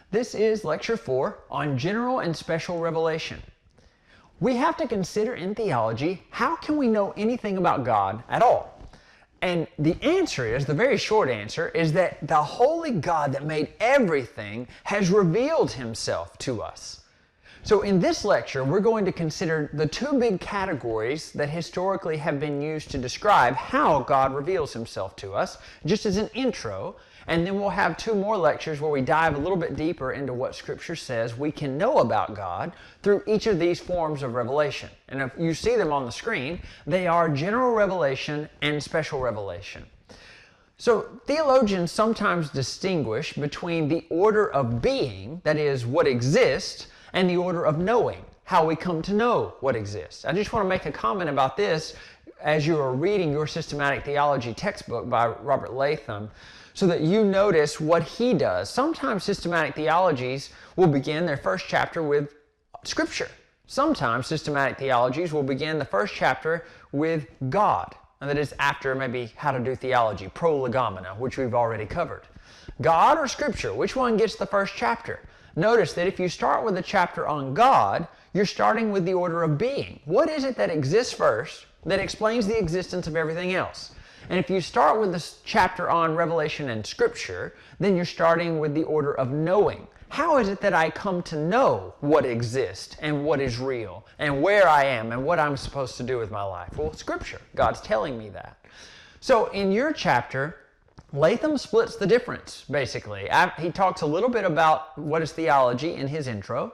This is Lecture 4 on General and Special Revelation. We have to consider in theology, how can we know anything about God at all? And the answer is, the very short answer, is that the holy God that made everything has revealed himself to us. So in this lecture, we're going to consider the two big categories that historically have been used to describe how God reveals himself to us, just as an intro. And then we'll have two more lectures where we dive a little bit deeper into what Scripture says we can know about God through each of these forms of revelation. And if you see them on the screen, they are general revelation and special revelation. So theologians sometimes distinguish between the order of being, that is, what exists, and the order of knowing, how we come to know what exists. I just want to make a comment about this as you are reading your Systematic Theology textbook by Robert Latham, so that you notice what he does. Sometimes systematic theologies will begin their first chapter with Scripture. Sometimes systematic theologies will begin the first chapter with God, and that is after maybe how to do theology, prolegomena, which we've already covered. God or Scripture, which one gets the first chapter? Notice that if you start with a chapter on God, you're starting with the order of being. What is it that exists first that explains the existence of everything else? And if you start with this chapter on Revelation and Scripture, then you're starting with the order of knowing. How is it that I come to know what exists and what is real and where I am and what I'm supposed to do with my life? Well, Scripture. God's telling me that. So in your chapter, Latham splits the difference, basically. He talks a little bit about what is theology in his intro,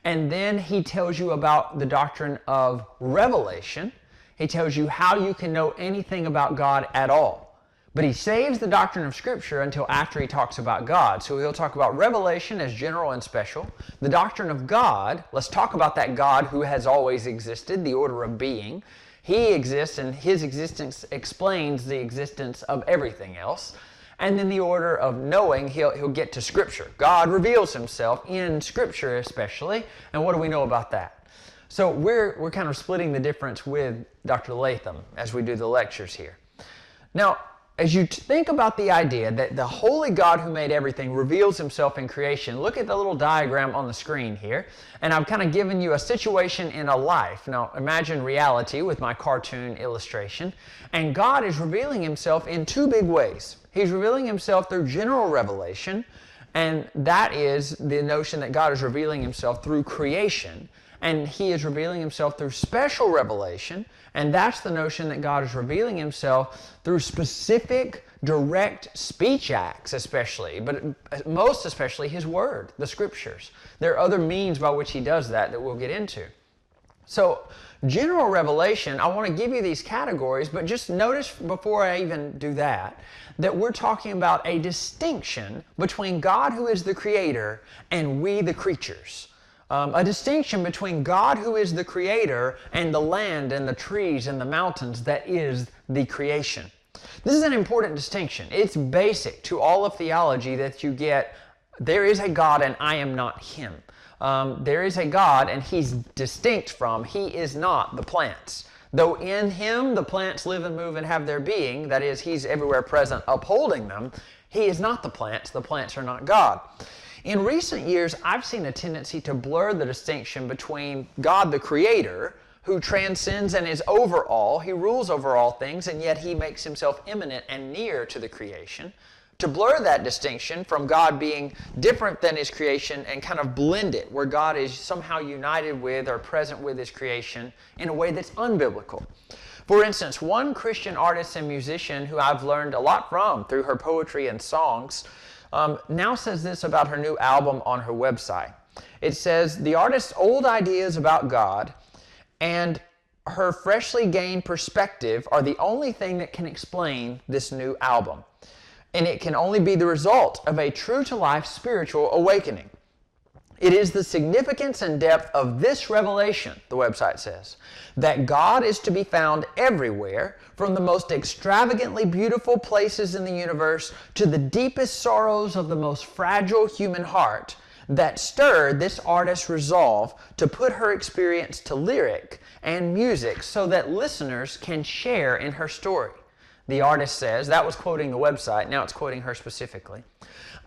and then he tells you about the doctrine of revelation. He tells you how you can know anything about God at all. But he saves the doctrine of Scripture until after he talks about God. So he'll talk about revelation as general and special. The doctrine of God, let's talk about that God who has always existed, the order of being. He exists, and his existence explains the existence of everything else. And then the order of knowing, he'll get to Scripture. God reveals himself in Scripture especially. And what do we know about that? So we're kind of splitting the difference with Dr. Latham as we do the lectures here. Now, as you think about the idea that the holy God who made everything reveals himself in creation, look at the little diagram on the screen here, and I've kind of given you a situation in a life. Now, imagine reality with my cartoon illustration, and God is revealing himself in two big ways. He's revealing himself through general revelation, and that is the notion that God is revealing himself through creation, and he is revealing himself through special revelation, and that's the notion that God is revealing himself through specific, direct speech acts especially, but most especially his word, the Scriptures. There are other means by which he does that we'll get into. So, general revelation, I want to give you these categories, but just notice before I even do that we're talking about a distinction between God who is the creator and we the creatures. A distinction between God who is the creator and the land and the trees and the mountains that is the creation. This is an important distinction. It's basic to all of theology that you get, there is a God and I am not him. There is a God and he's distinct from, he is not the plants. Though in him the plants live and move and have their being, that is, he's everywhere present upholding them, he is not the plants are not God. In recent years, I've seen a tendency to blur the distinction between God the Creator, who transcends and is over all, he rules over all things, and yet he makes himself immanent and near to the creation, to blur that distinction from God being different than his creation and kind of blend it, where God is somehow united with or present with his creation in a way that's unbiblical. For instance, one Christian artist and musician who I've learned a lot from through her poetry and songs now says this about her new album on her website. It says, the artist's old ideas about God and her freshly gained perspective are the only thing that can explain this new album. And it can only be the result of a true-to-life spiritual awakening. It is the significance and depth of this revelation, the website says, that God is to be found everywhere, from the most extravagantly beautiful places in the universe to the deepest sorrows of the most fragile human heart, that stirred this artist's resolve to put her experience to lyric and music so that listeners can share in her story. The artist says, that was quoting the website, now it's quoting her specifically.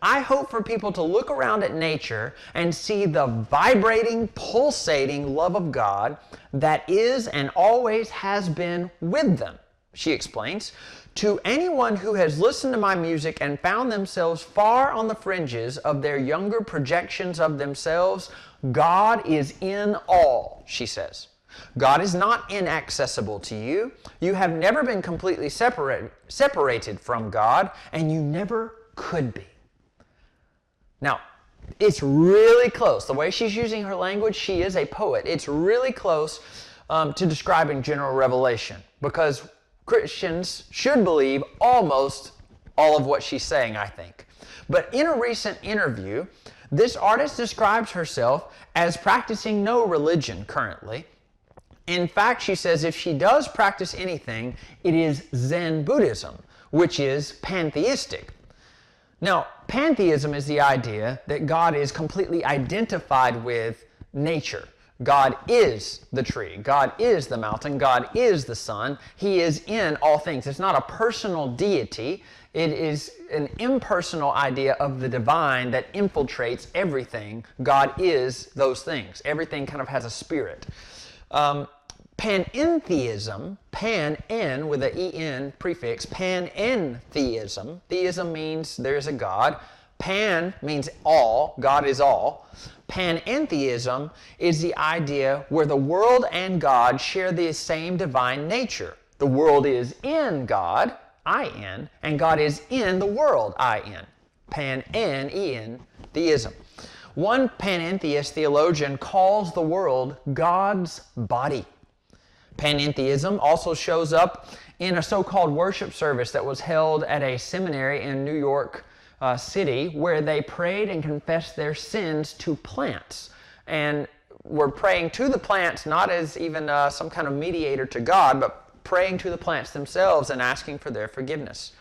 I hope for people to look around at nature and see the vibrating, pulsating love of God that is and always has been with them. She explains, to anyone who has listened to my music and found themselves far on the fringes of their younger projections of themselves, God is in all, she says. God is not inaccessible to you. You have never been completely separated from God, and you never could be. Now, it's really close. The way she's using her language, she is a poet. It's really close to describing general revelation, because Christians should believe almost all of what she's saying, I think. But in a recent interview, this artist describes herself as practicing no religion currently. In fact, she says if she does practice anything, it is Zen Buddhism, which is pantheistic. Now, pantheism is the idea that God is completely identified with nature. God is the tree. God is the mountain. God is the sun. He is in all things. It's not a personal deity. It is an impersonal idea of the divine that infiltrates everything. God is those things. Everything kind of has a spirit. Panentheism, pan-en with an en prefix, panentheism. Theism means there's a God. Pan means all, God is all. Panentheism is the idea where the world and God share the same divine nature. The world is in God, I-N, and God is in the world, I-N. Pan-en, theism. One panentheist theologian calls the world God's body. Panentheism also shows up in a so-called worship service that was held at a seminary in New York City, where they prayed and confessed their sins to plants, and were praying to the plants not as even some kind of mediator to God, but praying to the plants themselves and asking for their forgiveness.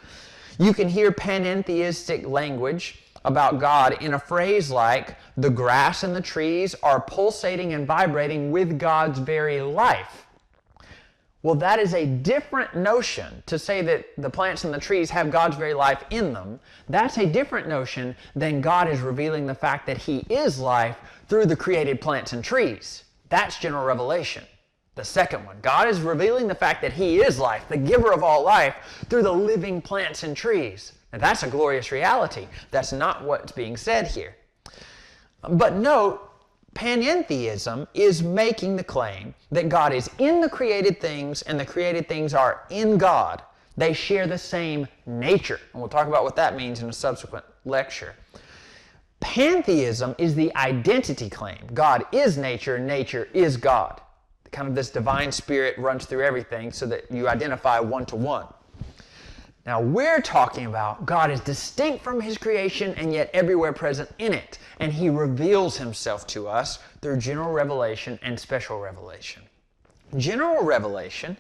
You can hear panentheistic language about God in a phrase like, the grass and the trees are pulsating and vibrating with God's very life. Well, that is a different notion to say that the plants and the trees have God's very life in them. That's a different notion than God is revealing the fact that He is life through the created plants and trees. That's general revelation. The second one, God is revealing the fact that He is life, the giver of all life, through the living plants and trees. Now, that's a glorious reality. That's not what's being said here. But note, panentheism is making the claim that God is in the created things and the created things are in God. They share the same nature. And we'll talk about what that means in a subsequent lecture. Pantheism is the identity claim. God is nature, nature is God. Kind of this divine spirit runs through everything so that you identify one-to-one. Now, we're talking about God is distinct from His creation and yet everywhere present in it. And He reveals Himself to us through general revelation and special revelation. General revelation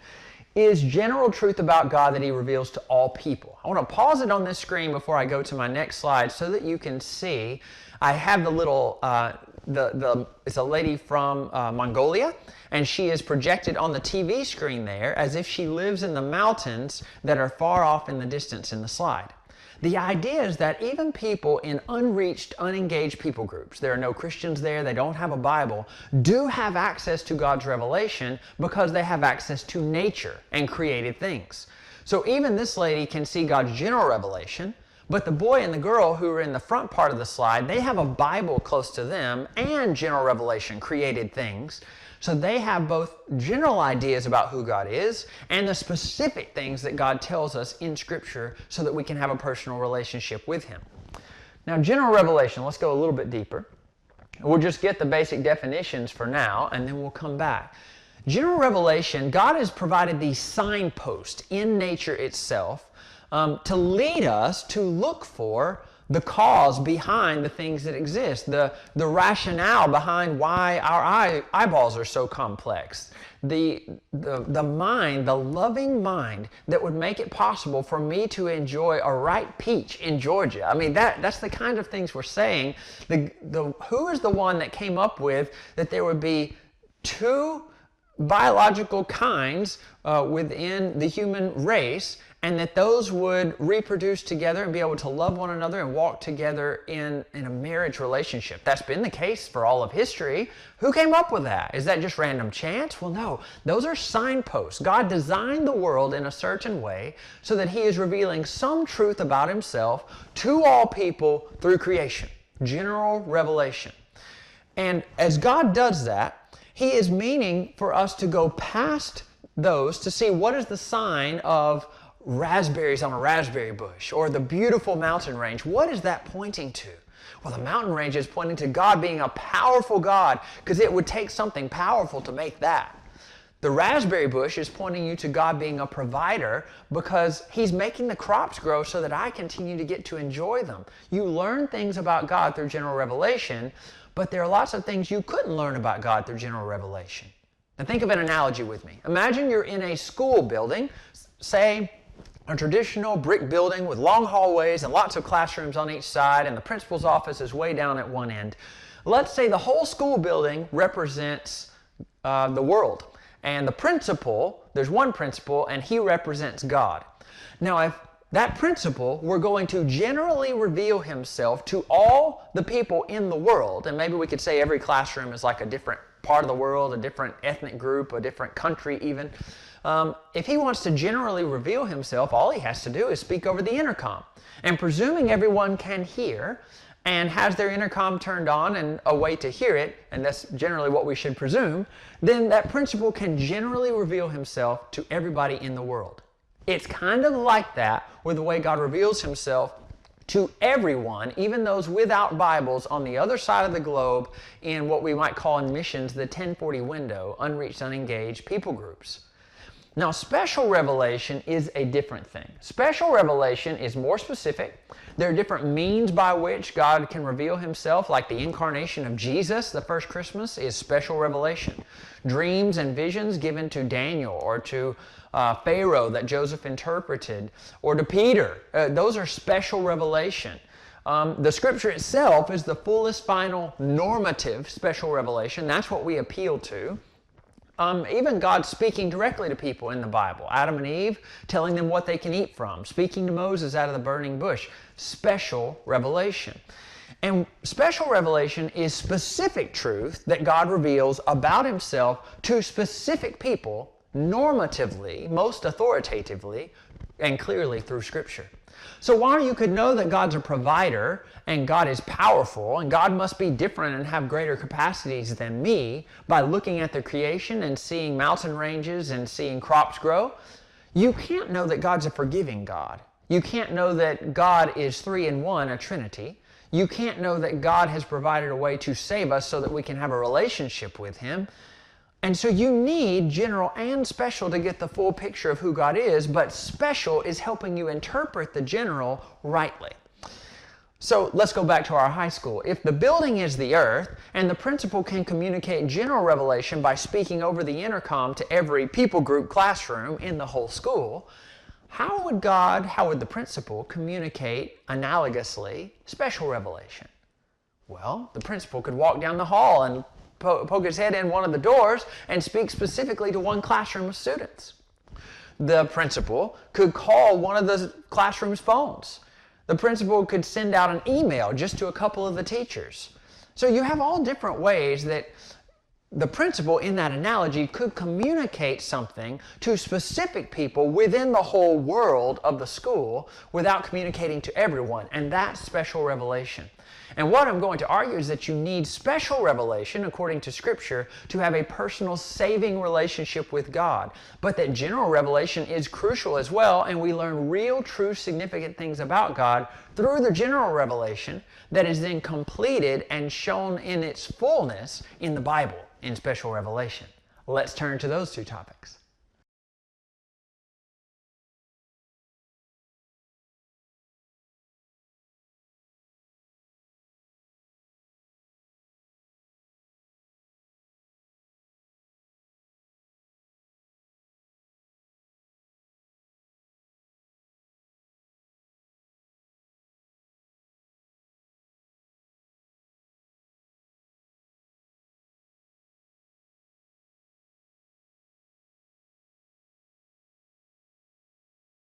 is general truth about God that He reveals to all people. I want to pause it on this screen before I go to my next slide so that you can see. I have the little, it's a lady from Mongolia, and she is projected on the TV screen there as if she lives in the mountains that are far off in the distance in the slide. The idea is that even people in unreached, unengaged people groups, there are no Christians there, they don't have a Bible, do have access to God's revelation because they have access to nature and created things. So even this lady can see God's general revelation, but the boy and the girl who are in the front part of the slide, they have a Bible close to them and general revelation, created things. So they have both general ideas about who God is and the specific things that God tells us in Scripture so that we can have a personal relationship with Him. Now, general revelation, let's go a little bit deeper. We'll just get the basic definitions for now, and then we'll come back. General revelation, God has provided these signposts in nature itself to lead us to look for the cause behind the things that exist, the rationale behind why our eyeballs are so complex, the mind, the loving mind that would make it possible for me to enjoy a ripe peach in Georgia. I mean, that's the kind of things we're saying. Who is the one that came up with that there would be two biological kinds within the human race, and that those would reproduce together and be able to love one another and walk together in a marriage relationship. That's been the case for all of history. Who came up with that? Is that just random chance? Well, no. Those are signposts. God designed the world in a certain way so that He is revealing some truth about Himself to all people through creation. General revelation. And as God does that, He is meaning for us to go past those to see what is the sign of raspberries on a raspberry bush or the beautiful mountain range. What is that pointing to? Well, the mountain range is pointing to God being a powerful God, because it would take something powerful to make that. The raspberry bush is pointing you to God being a provider, because He's making the crops grow so that I continue to get to enjoy them. You learn things about God through general revelation, but there are lots of things you couldn't learn about God through general revelation. Now think of an analogy with me. Imagine you're in a school building, say a traditional brick building with long hallways and lots of classrooms on each side, and the principal's office is way down at one end. Let's say the whole school building represents the world. And the principal, there's one principal, and he represents God. Now, if that principal were going to generally reveal himself to all the people in the world, and maybe we could say every classroom is like a different part of the world, a different ethnic group, a different country even. If he wants to generally reveal himself, all he has to do is speak over the intercom. And presuming everyone can hear and has their intercom turned on and a way to hear it, and that's generally what we should presume, then that principal can generally reveal himself to everybody in the world. It's kind of like that with the way God reveals Himself to everyone, even those without Bibles on the other side of the globe, in what we might call in missions the 1040 window, unreached, unengaged people groups. Now, special revelation is a different thing. Special revelation is more specific. There are different means by which God can reveal Himself, like the incarnation of Jesus, the first Christmas, is special revelation. Dreams and visions given to Daniel or to Pharaoh that Joseph interpreted, or to Peter, those are special revelation. The Scripture itself is the fullest, final, normative special revelation. That's what we appeal to. Even God speaking directly to people in the Bible. Adam and Eve telling them what they can eat from. Speaking to Moses out of the burning bush. Special revelation. And special revelation is specific truth that God reveals about Himself to specific people, normatively, most authoritatively, and clearly through Scripture. So while you could know that God's a provider and God is powerful and God must be different and have greater capacities than me by looking at the creation and seeing mountain ranges and seeing crops grow, you can't know that God's a forgiving God. You can't know that God is 3 in 1, a Trinity. You can't know that God has provided a way to save us so that we can have a relationship with Him. And so you need general and special to get the full picture of who God is, but special is helping you interpret the general rightly. So let's go back to our high school. If the building is the earth and the principal can communicate general revelation by speaking over the intercom to every people group classroom in the whole school, how would the principal communicate analogously special revelation? Well, the principal could walk down the hall and poke his head in one of the doors and speak specifically to one classroom of students. The principal could call one of the classroom's phones. The principal could send out an email just to a couple of the teachers. So you have all different ways that the principal in that analogy could communicate something to specific people within the whole world of the school without communicating to everyone, and that's special revelation. And what I'm going to argue is that you need special revelation, according to Scripture, to have a personal saving relationship with God. But that general revelation is crucial as well, and we learn real, true, significant things about God through the general revelation that is then completed and shown in its fullness in the Bible, in special revelation. Let's turn to those two topics.